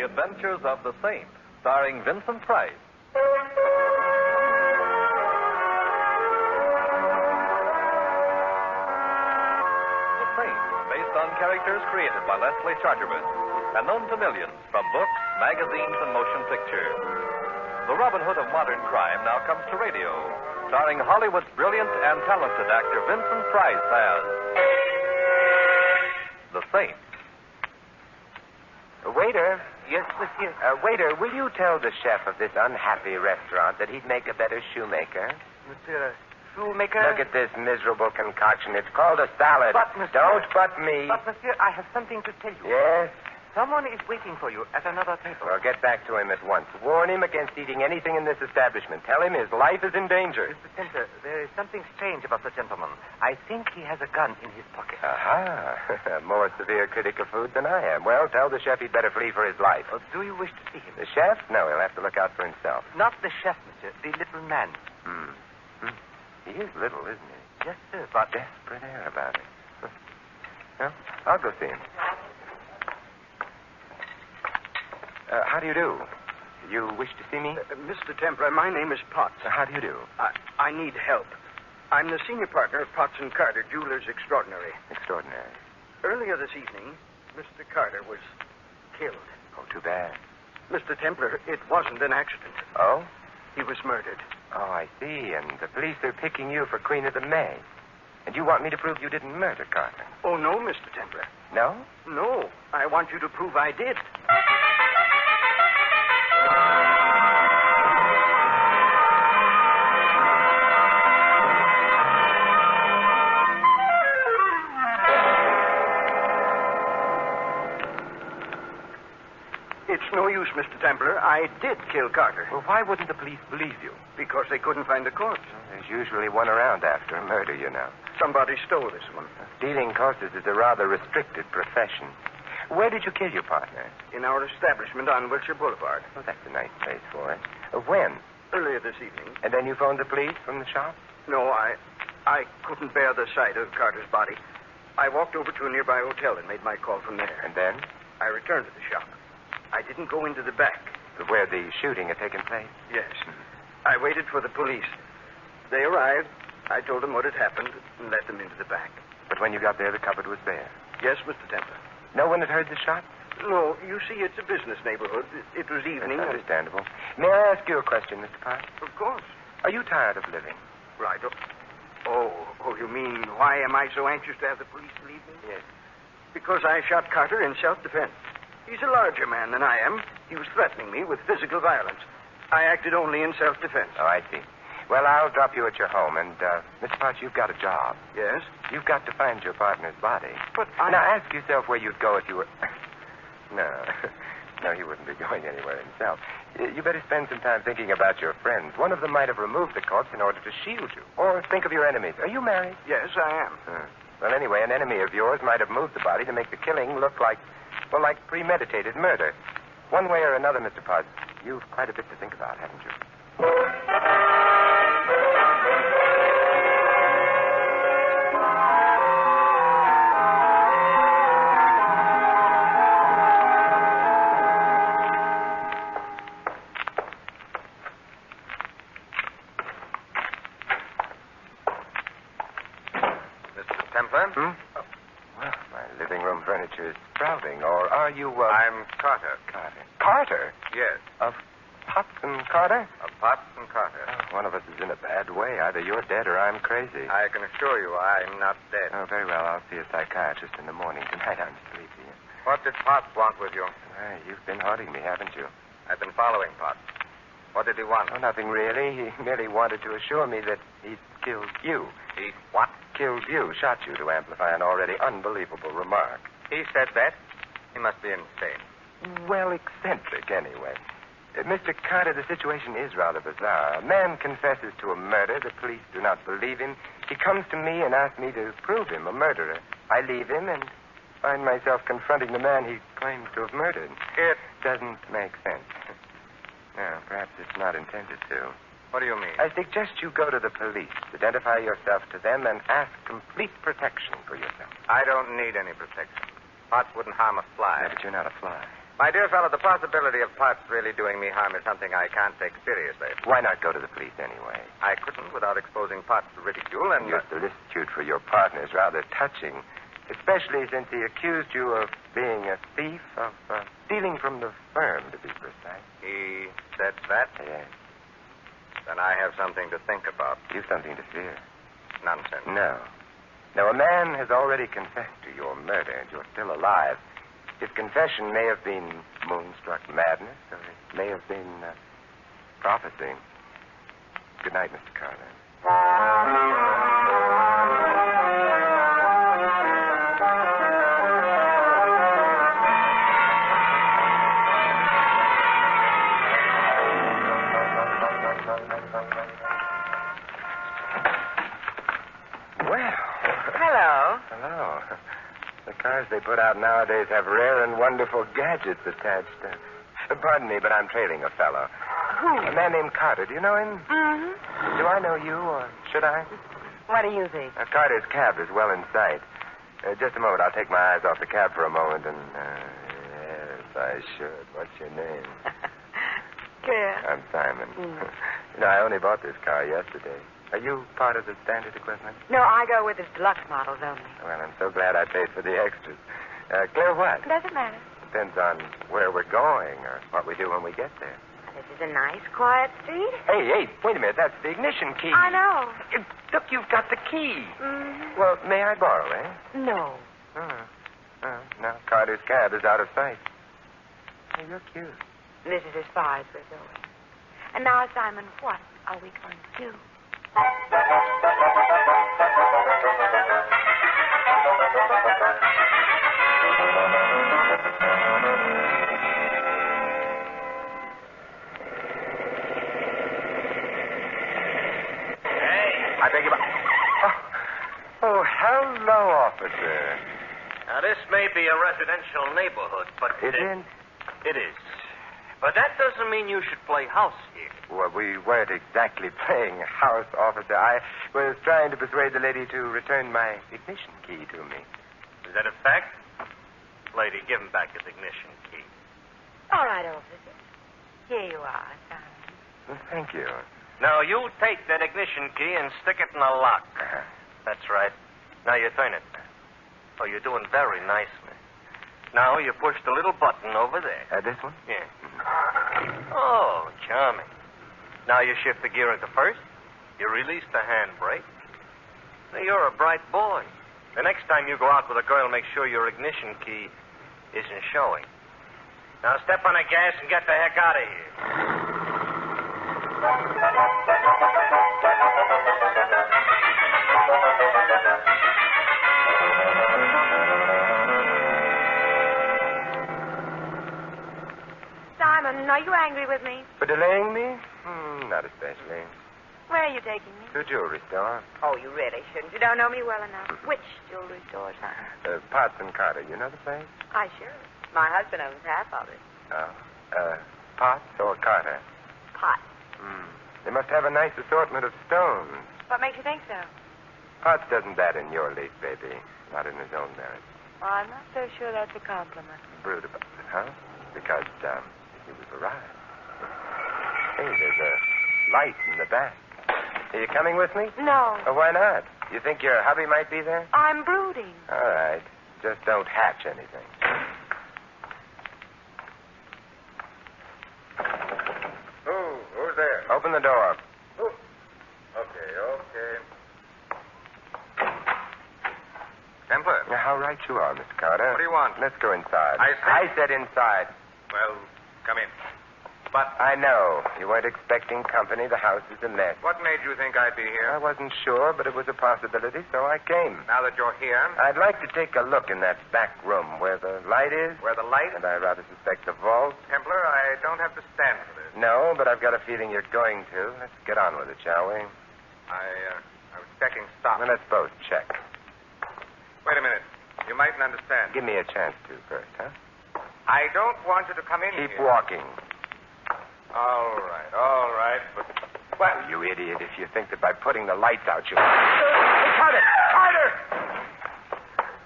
Adventures of the Saint, starring Vincent Price. The Saint, based on characters created by Leslie Charteris and known to millions from books, magazines, and motion pictures. The Robin Hood of modern crime now comes to radio, starring Hollywood's brilliant and talented actor Vincent Price as The Saint. Waiter. Yes, monsieur. Waiter, will you tell the chef of this unhappy restaurant that he'd make a better shoemaker? Monsieur, shoemaker? Look at this miserable concoction. It's called a salad. But, monsieur... Don't but me. But, monsieur, I have something to tell you. Yes? Someone is waiting for you at another table. Well, get back to him at once. Warn him against eating anything in this establishment. Tell him his life is in danger. Mr. Templer, there is something strange about the gentleman. I think he has a gun in his pocket. Aha. More severe critic of food than I am. Well, tell the chef he'd better flee for his life. Oh, do you wish to see him? The chef? No, he'll have to look out for himself. Not the chef, monsieur. The little man. He is little, isn't he? Yes, sir, but... Desperate air about it. Well, I'll go see him. How do you do? You wish to see me? Mr. Templer, my name is Potts. How do you do? I need help. I'm the senior partner of Potts & Carter, Jewelers Extraordinary. Extraordinary. Earlier this evening, Mr. Carter was killed. Oh, too bad. Mr. Templer, it wasn't an accident. Oh? He was murdered. Oh, I see. And the police are picking you for Queen of the May. And you want me to prove you didn't murder Carter? Oh, no, Mr. Templer. No? No. I want you to prove I did. It's no use, Mr. Templer. I did kill Carter. Well, why wouldn't the police believe you? Because they couldn't find the corpse. There's usually one around after a murder, you know. Somebody stole this one. Stealing corpses is a rather restricted profession. Where did you kill your partner? In our establishment on Wilshire Boulevard. Oh, that's a nice place for it. When? Earlier this evening. And then you phoned the police from the shop? No, I couldn't bear the sight of Carter's body. I walked over to a nearby hotel and made my call from there. And then? I returned to the shop. I didn't go into the back. Where the shooting had taken place? Yes. I waited for the police. They arrived. I told them what had happened and let them into the back. But when you got there, the cupboard was there. Yes, Mr. Templer. No one had heard the shot? No, you see, it's a business neighborhood. It was evening. That's understandable. May I ask you a question, Mr. Potts? Of course. Are you tired of living? Right. Oh, you mean, why am I so anxious to have the police leave me? Yes. Because I shot Carter in self-defense. He's a larger man than I am. He was threatening me with physical violence. I acted only in self-defense. Oh, I see. Well, I'll drop you at your home, and, Mr. Potts, you've got a job. Yes? You've got to find your partner's body. But Now, ask yourself where you'd go if you were... No. No, he wouldn't be going anywhere himself. You better spend some time thinking about your friends. One of them might have removed the corpse in order to shield you. Or think of your enemies. Are you married? Yes, I am. Well, anyway, an enemy of yours might have moved the body to make the killing look like premeditated murder. One way or another, Mr. Potts, you've quite a bit to think about, haven't you? Mr. Templer? Well, my living room furniture is sprouting. Or are you, I'm Carter. Carter. Carter? Yes, Of Potts and Carter? of Potts & Carter. One of us is in a bad way. Either you're dead or I'm crazy. I can assure you I'm not dead. Oh, very well. I'll see a psychiatrist in the morning. Tonight I'm sleepy. What did Potts want with you? You've been haunting me, haven't you? I've been following Potts. What did he want? Oh, nothing really. He merely wanted to assure me that he'd killed you. He what? Killed you, shot you to amplify an already unbelievable remark. He said that? He must be insane. Well, eccentric, anyway. Mr. Carter, the situation is rather bizarre. A man confesses to a murder. The police do not believe him. He comes to me and asks me to prove him a murderer. I leave him and find myself confronting the man he claims to have murdered. It doesn't make sense. No, perhaps it's not intended to. What do you mean? I suggest you go to the police, identify yourself to them, and ask complete protection for yourself. I don't need any protection. Potts wouldn't harm a fly. Yeah, but you're not a fly. My dear fellow, the possibility of Potts really doing me harm is something I can't take seriously. Why not go to the police anyway? I couldn't without exposing Potts to ridicule, and... Your solicitude for your partner is rather touching, especially since he accused you of being a thief, of stealing from the firm, to be precise. He said that? Yes. Then I have something to think about. You've something to fear. Nonsense. No. Now, a man has already confessed to your murder, and you're still alive. His confession may have been moonstruck madness, or it may have been prophecy. Good night, Mr. Carter. Hello. The cars they put out nowadays have rare and wonderful gadgets attached. Pardon me, but I'm trailing a fellow. Who? A man named Carter. Do you know him? Mm-hmm. Do I know you, or should I? What do you think? Carter's cab is well in sight. Just a moment. I'll take my eyes off the cab for a moment and... yes, I should. What's your name? Claire. I'm Simon. I only bought this car yesterday. Are you part of the standard equipment? No, I go with his deluxe models only. Well, I'm so glad I paid for the extras. Claire, what? Doesn't matter. Depends on where we're going or what we do when we get there. This is a nice, quiet street. Hey, wait a minute. That's the ignition key. I know. Look, you've got the key. Mm-hmm. Well, may I borrow, eh? No. Now Carter's cab is out of sight. Oh, you're cute. This is as far as we're going. And now, Simon, what are we going to do? I beg your pardon. Oh, hello, officer. Now, this may be a residential neighborhood, but... It is? It is. But that doesn't mean you should play house here. Well, we weren't exactly playing house, officer. I was trying to persuade the lady to return my ignition key to me. Is that a fact? Lady, give him back his ignition key. All right, officer. Here you are, Simon. Well, thank you. Now, you take that ignition key and stick it in the lock. Uh-huh. That's right. Now you turn it. Oh, you're doing very nicely. Now you push the little button over there. This one? Yeah. Oh, charming. Now you shift the gear into first. You release the handbrake. Now, you're a bright boy. The next time you go out with a girl, make sure your ignition key isn't showing. Now step on the gas and get the heck out of here. Simon, are you angry with me? For delaying me? Not especially. Where are you taking me? To a jewelry store. Oh, you really shouldn't. You don't know me well enough. Which jewelry store, Simon? Potts and Carter. You know the place? I sure. My husband owns half of it. Oh. Potts or Carter? Pot. They must have a nice assortment of stones. What makes you think so? Potts doesn't bat in your league, baby. Not in his own merit. Well, I'm not so sure that's a compliment. Brood about it, huh? Because, he was arrived. Hey, there's a light in the back. Are you coming with me? No. Oh, why not? You think your hubby might be there? I'm brooding. All right. Just don't hatch anything. Who's there? Open the door. Okay. Templar. Now, how right you are, Mr. Carter. What do you want? Let's go inside. I said inside. Well, come in. But I know. You weren't expecting company. The house is a mess. what made you think I'd be I here? wasn't sure, but it was a possibility, so I came. Now that you're here, I'd like to take a look in that back room where the light is. where the light... And I rather suspect the vault. Templar, I don't have to stand for this. No, but I've got a feeling you're going to. Let's get on with it, shall we? I was checking stock. Well, let's both check. Wait a minute. You mightn't understand. Give me a chance to first, huh? I don't want you to come in Keep here. walking. All right. But... Well, you idiot, if you think that by putting the lights out you... Carter!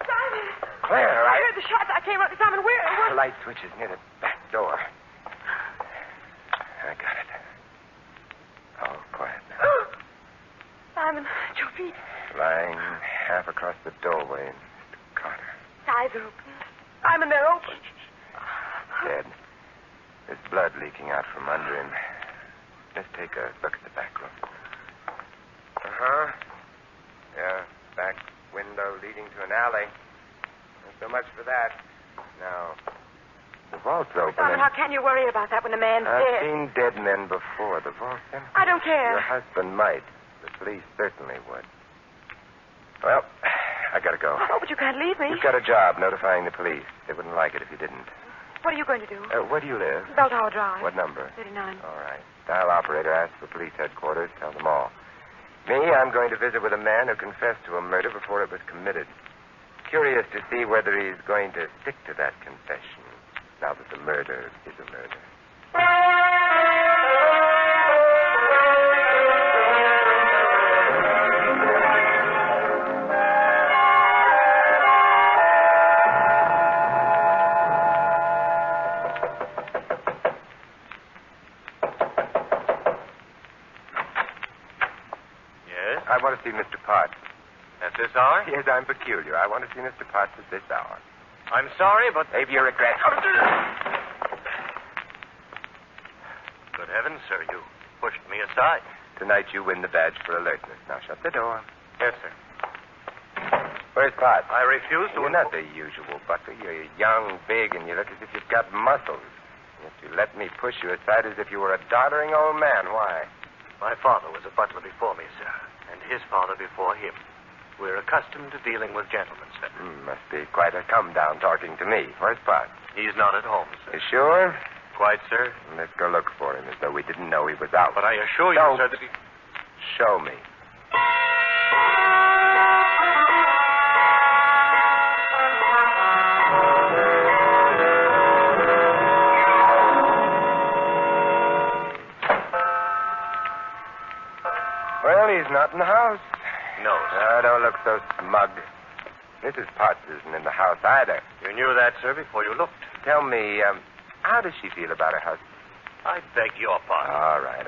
Simon! Claire, heard the shots. I came up to Simon. Where? The light switch is near the back door. I got it. All quiet now. Simon, at your feet. Lying half across the doorway, Mr. Carter. His eyes are open. Simon, they're open. Dead. There's blood leaking out from under him. Let's take a look at the back room. Uh-huh. Yeah, back window leading to an alley. Not so much for that. Now, the vault's open. Simon, how can you worry about that when the man's I've dead? seen dead men before. The vault's empty. I don't care. Your husband might. The police certainly would. Well, I gotta go. Oh, but you can't leave me. You've got a job notifying the police. They wouldn't like it if you didn't. What are you going to do? Where do you live? Bell Tower Drive. What number? 39. All right. Dial operator asks for police headquarters. Tell them all. Me, I'm going to visit with a man who confessed to a murder before it was committed. Curious to see whether he's going to stick to that confession now that the murder is a murder. I want to see Mr. Potts. At this hour? Yes, I'm peculiar. I want to see Mr. Potts at this hour. I'm sorry, but... Save your regret. Good heavens, sir, you pushed me aside. Tonight you win the badge for alertness. Now shut the door. Yes, sir. Where's Potts? I refuse to... You're not the usual butler. You're young, big, and you look as if you've got muscles. Yet you let me push you aside as if you were a doddering old man. Why? My father was a butler before me, sir, and his father before him. We're accustomed to dealing with gentlemen, sir. Must be quite a come-down talking to me. Where's Potts? He's not at home, sir. You sure? Quite, sir. Let's go look for him as though we didn't know he was out. But I assure you, Don't. sir, that he... Show me. Well, he's not in the house. No, sir. Don't look so smug. Mrs. Potts isn't in the house either. You knew that, sir, before you looked. Tell me, how does she feel about her husband? I beg your pardon.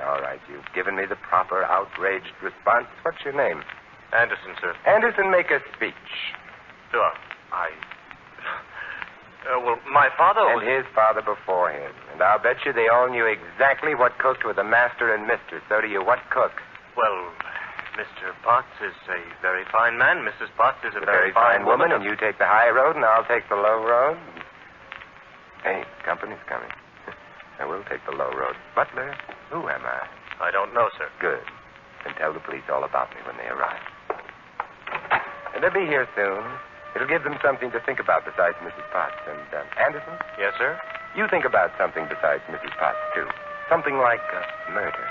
All right. You've given me the proper outraged response. What's your name? Anderson, sir. Anderson, make a speech. Sure. Well, my father And his father before him. And I'll bet you they all knew exactly what cook were the master and mistress. So do you. What cook? Well, Mr. Potts is a very fine man. Mrs. Potts is a Very fine woman, and you take the high road, and I'll take the low road. Hey, company's coming. I will take the low road. Butler, who am I? I don't know, sir. Good. Then tell the police all about me when they arrive. And they'll be here soon. It'll give them something to think about besides Mrs. Potts. And, Anderson, Yes, sir? you think about something besides Mrs. Potts, too. Something like murder,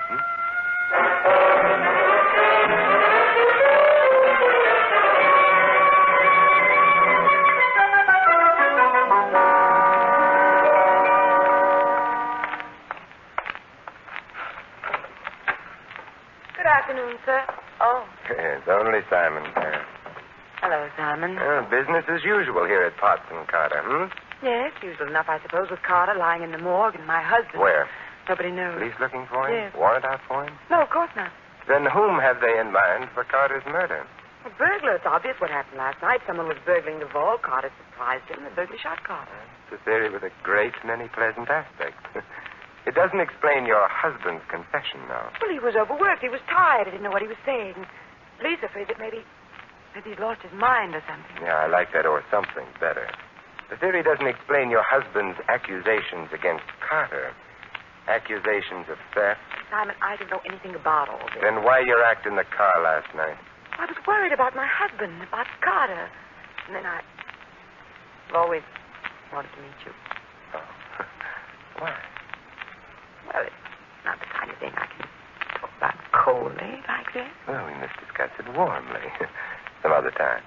Good afternoon, sir. Oh, It's only Simon. hello, Simon. Business as usual here at Potts and Carter, Yes, usual enough, I suppose, with Carter lying in the morgue and my husband. Where? Nobody knows. Police looking for him? Yes. Warrant out for him? No, of course not. Then whom have they in mind for Carter's murder? A burglar. It's obvious what happened last night. Someone was burgling the vault. Carter surprised him. The burglar shot Carter. It's a theory with a great many pleasant aspects. It doesn't explain your husband's confession, though. Well, he was overworked. He was tired. I didn't know what he was saying. Police are afraid that maybe he's lost his mind or something. Yeah, I like that or something better. The theory doesn't explain your husband's accusations against Carter. Accusations of theft. Simon, I don't know anything about all this. Then why your act in the car last night? I was worried about my husband, about Carter. And then I've always wanted to meet you. Oh. Why? Well, it's not the kind of thing I can talk about coldly like this. Well, we must discuss it warmly. Some other time.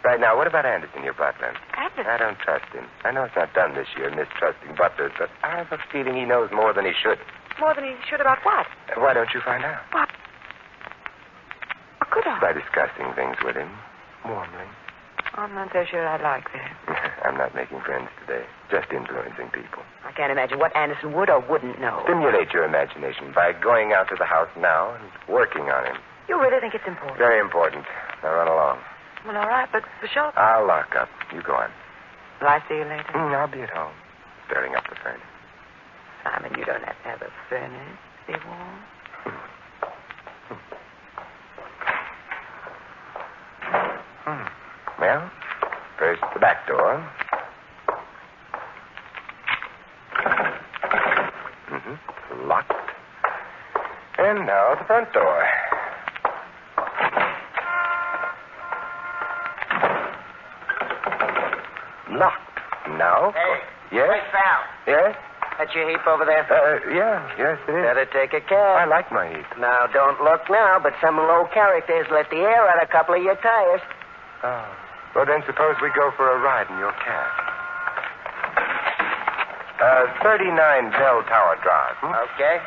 Right now, what about Anderson, your butler? Anderson? I don't trust him. I know it's not done this year, mistrusting butlers, but I have a feeling he knows more than he should. More than he should about what? Why don't you find out? What? What could I? By discussing things with him warmly. I'm not so sure I like that. I'm not making friends today. Just influencing people. I can't imagine what Anderson would or wouldn't know. Stimulate your imagination by going out to the house now and working on him. You really think it's important? Very important. Now run along. Well, all right, but the shop... I'll lock up. You go on. Will I see you later? I'll be at home. Stirring up the furnace. Simon, you don't have to have a furnace. Be warm. Well, first the back door. Locked. And now the front door. Locked. Now? Hey. Yes? Hey, Sal. Yes? That's your heap over there? Yes, it is. Better take a cab. I like my heat. Now, don't look now, but some low characters let the air out a couple of your tires. Oh. Well, then suppose we go for a ride in your cab. 39 Bell Tower Drive. Okay.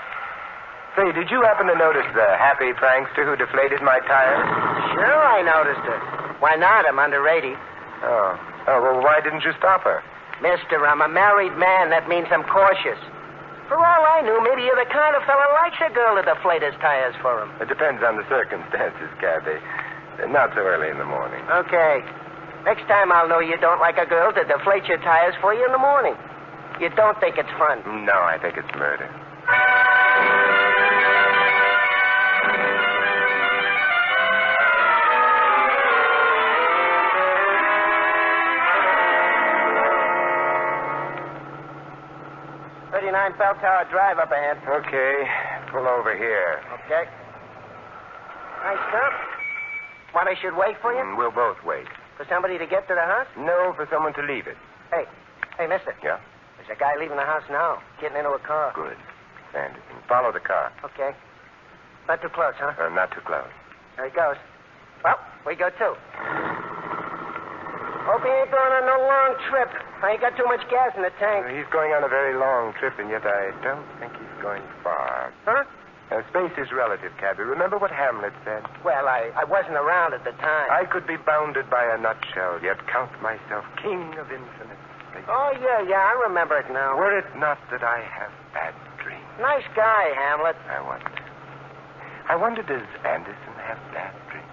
Say, did you happen to notice the happy prankster who deflated my tires? Sure, I noticed her. Why not? I'm under 80. Oh, well, why didn't you stop her? Mister, I'm a married man. That means I'm cautious. For all I knew, maybe you're the kind of fella likes a girl to deflate his tires for him. It depends on the circumstances, Cabby. Not so early in the morning. Okay. Next time I'll know you don't like a girl to deflate your tires for you in the morning. You don't think it's fun. No, I think it's murder. Bell Tower Drive up ahead. Okay, pull over here. Okay. Nice stuff. Want I should wait for you? We'll both wait. For somebody to get to the house? No, for someone to leave it. Hey, mister. Yeah? There's a guy leaving the house now, getting into a car. Good. Anderson, follow the car. Okay. Not too close, huh? Not too close. There he goes. Well, we go too. Hope he ain't going on no long trip. I ain't got too much gas in the tank. He's going on a very long trip, and yet I don't think he's going far. Huh? Space is relative, Cabby. Remember what Hamlet said? Well, I wasn't around at the time. I could be bounded by a nutshell, yet count myself king of infinite space. Oh, yeah, I remember it now. Were it not that I have bad dreams. Nice guy, Hamlet. I wonder, does Anderson have bad dreams?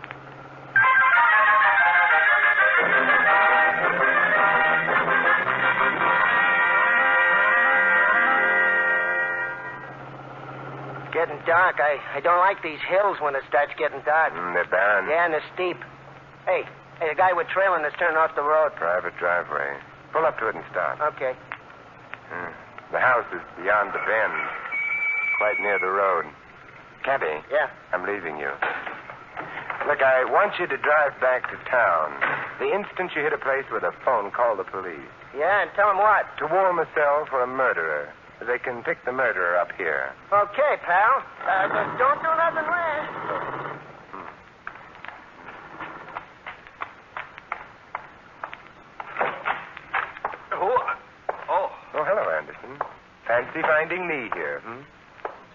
Getting dark. I don't like these hills when it starts getting dark. They're barren. Yeah, and they're steep. Hey, the guy we're trailing is turning off the road. Private driveway. Pull up to it and stop. Okay. The house is beyond the bend, quite near the road. Cabby. Yeah? I'm leaving you. Look, I want you to drive back to town. The instant you hit a place with a phone, call the police. Yeah, and tell him what? To warm a cell for a murderer. They can pick the murderer up here. Okay, pal. Just don't do nothing rash. Oh, hello, Anderson. Fancy finding me here,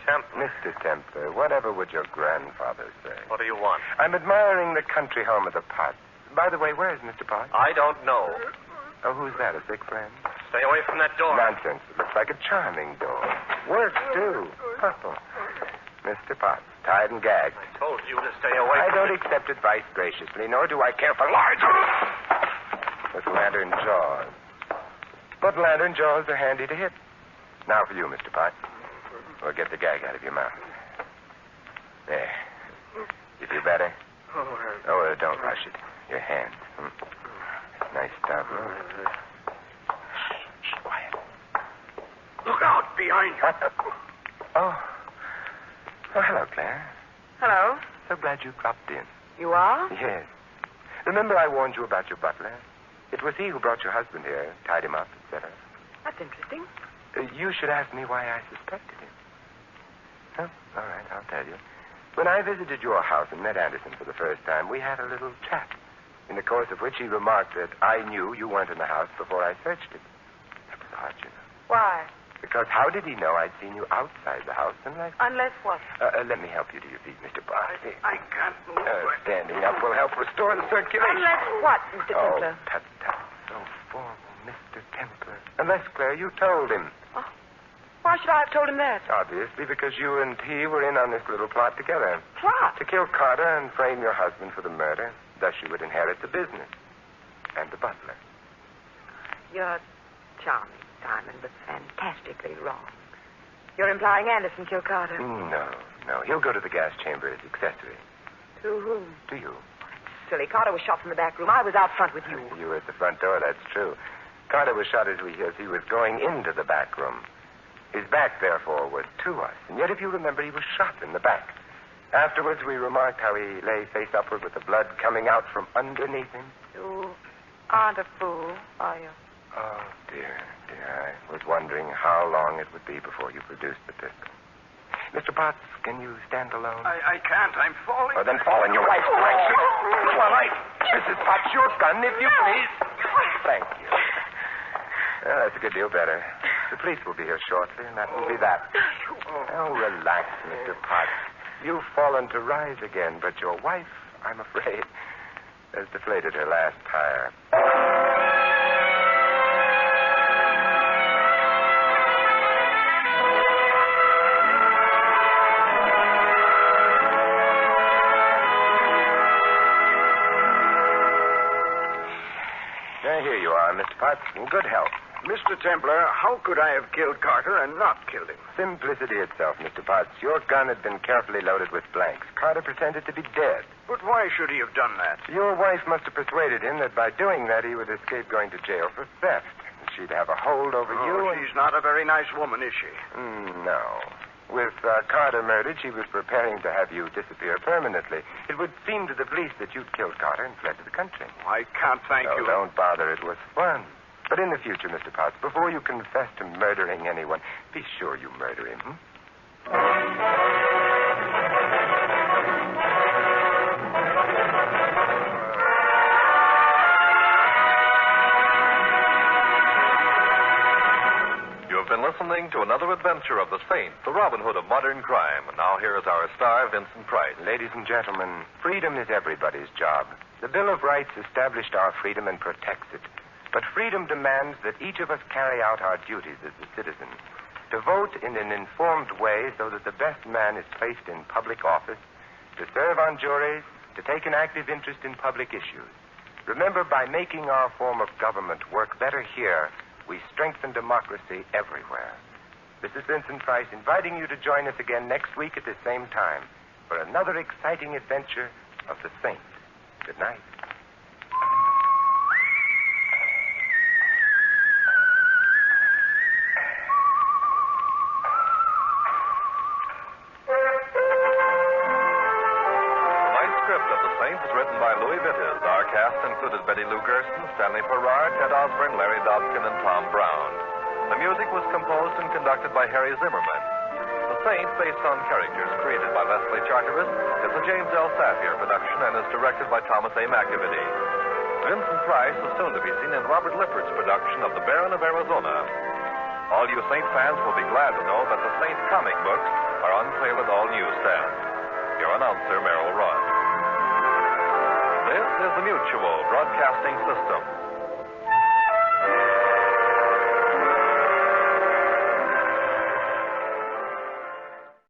Templar. Mr. Templar, whatever would your grandfather say? What do you want? I'm admiring the country home of the Potts. By the way, where is Mr. Potts? I don't know. Oh, who's that, a sick friend? Stay away from that door. Nonsense. It looks like a charming door. Works, too. Oh. Mr. Potts, tied and gagged. I told you to stay away I from don't accept advice graciously, nor do I care for lies. With lantern jaws. But lantern jaws are handy to hit. Now for you, Mr. Potts. We'll get the gag out of your mouth. There. You feel better? Oh, don't rush it. Your hands. Nice stuff. Shh, quiet. Look out behind you. What? Oh, hello, Claire. Hello. So glad you dropped in. You are? Yes. Remember I warned you about your butler? It was he who brought your husband here, tied him up, etc. That's interesting. You should ask me why I suspected him. Oh, all right, I'll tell you. When I visited your house and met Anderson for the first time, we had a little chat, in the course of which he remarked that I knew you weren't in the house before I searched it. That was odd, you know. Why? Because how did he know I'd seen you outside the house unless... Unless what? Let me help you to your feet, Mr. Barr. I can't move. Standing up will help restore the circulation. Unless what, Mr. Templar? Tut. So formal, Mr. Mr. Templar. Unless, Claire, you told him. Oh, why should I have told him that? Obviously, because you and he were in on this little plot together. Plot? To kill Carter and frame your husband for the murder. Thus you would inherit the business. And the butler. You're charming, Simon, but fantastically wrong. You're implying Anderson killed Carter. No. He'll go to the gas chamber as accessory. To whom? To you. Silly. Carter was shot from the back room. I was out front with you. You were at the front door, that's true. Carter was shot as he was going into the back room. His back, therefore, was to us. And yet, if you remember, he was shot in the back. Afterwards, we remarked how he lay face upward with the blood coming out from underneath him. You aren't a fool, are you? Oh, dear. I was wondering how long it would be before you produced the pistol. Mr. Potts, can you stand alone? I can't. I'm falling. Oh, then fall in your wife's direction. Well, Mrs. Potts, your gun, if you please. Thank you. Well, that's a good deal better. The police will be here shortly, and that will be that. Oh, relax, Mr. Potts. You've fallen to rise again, but your wife, I'm afraid, has deflated her last tire. Here you are, Mr. Potts, in good health. Mr. Templar, how could I have killed Carter and not killed him? Simplicity itself, Mr. Potts. Your gun had been carefully loaded with blanks. Carter pretended to be dead. But why should he have done that? Your wife must have persuaded him that by doing that he would escape going to jail for theft. She'd have a hold over you. She's not a very nice woman, is she? No. With Carter murdered, she was preparing to have you disappear permanently. It would seem to the police that you'd killed Carter and fled to the country. I can't thank you. Don't bother. It was fun. But in the future, Mr. Potts, before you confess to murdering anyone, be sure you murder him. Been listening to another adventure of the Saint, the Robin Hood of modern crime. And now here is our star, Vincent Price. Ladies and gentlemen, freedom is everybody's job. The Bill of Rights established our freedom and protects it. But freedom demands that each of us carry out our duties as a citizen. To vote in an informed way so that the best man is placed in public office, to serve on juries, to take an active interest in public issues. Remember, by making our form of government work better here, we strengthen democracy everywhere. This is Vincent Price inviting you to join us again next week at the same time for another exciting adventure of the Saint. Good night. Tonight's script of the Saint was written by Louis Vittes. Our cast included Betty Lou Gersten, Stanley Farrar, Ted Osborne, Larry Dobkin, and Tom Brown. The music was composed and conducted by Harry Zimmerman. The Saint, based on characters created by Leslie Charteris, is a James L. Safier production and is directed by Thomas A. McAvity. Vincent Price is soon to be seen in Robert Lippard's production of The Baron of Arizona. All you Saint fans will be glad to know that the Saint comic books are on sale at all newsstands. Your announcer, Merrill Ross. This is the Mutual Broadcasting System.